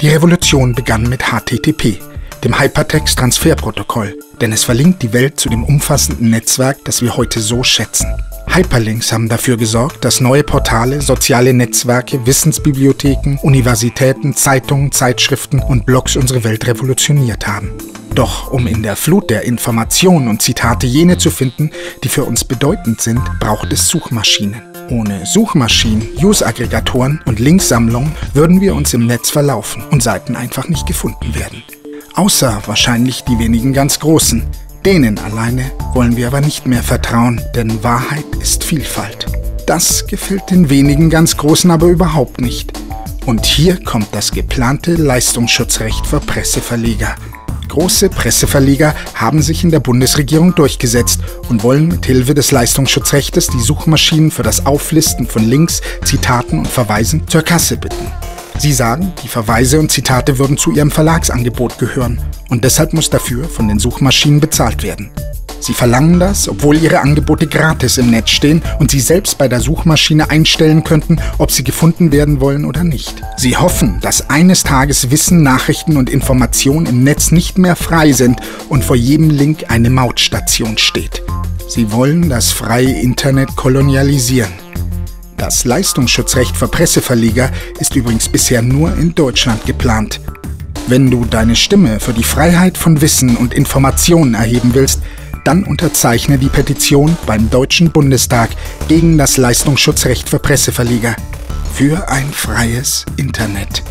Die Revolution begann mit HTTP, dem Hypertext-Transferprotokoll, denn es verlinkt die Welt zu dem umfassenden Netzwerk, das wir heute so schätzen. Hyperlinks haben dafür gesorgt, dass neue Portale, soziale Netzwerke, Wissensbibliotheken, Universitäten, Zeitungen, Zeitschriften und Blogs unsere Welt revolutioniert haben. Doch um in der Flut der Informationen und Zitate jene zu finden, die für uns bedeutend sind, braucht es Suchmaschinen. Ohne Suchmaschinen, Use-Aggregatoren und Linksammlungen würden wir uns im Netz verlaufen und Seiten einfach nicht gefunden werden. Außer wahrscheinlich die wenigen ganz Großen. Denen alleine wollen wir aber nicht mehr vertrauen, denn Wahrheit ist Vielfalt. Das gefällt den wenigen ganz Großen aber überhaupt nicht. Und hier kommt das geplante Leistungsschutzrecht für Presseverleger. Große Presseverleger haben sich in der Bundesregierung durchgesetzt und wollen mit Hilfe des Leistungsschutzrechtes die Suchmaschinen für das Auflisten von Links, Zitaten und Verweisen zur Kasse bitten. Sie sagen, die Verweise und Zitate würden zu ihrem Verlagsangebot gehören und deshalb muss dafür von den Suchmaschinen bezahlt werden. Sie verlangen das, obwohl ihre Angebote gratis im Netz stehen und sie selbst bei der Suchmaschine einstellen könnten, ob sie gefunden werden wollen oder nicht. Sie hoffen, dass eines Tages Wissen, Nachrichten und Informationen im Netz nicht mehr frei sind und vor jedem Link eine Mautstation steht. Sie wollen das freie Internet kolonialisieren. Das Leistungsschutzrecht für Presseverleger ist übrigens bisher nur in Deutschland geplant. Wenn du deine Stimme für die Freiheit von Wissen und Informationen erheben willst, dann unterzeichne die Petition beim Deutschen Bundestag gegen das Leistungsschutzrecht für Presseverleger für ein freies Internet.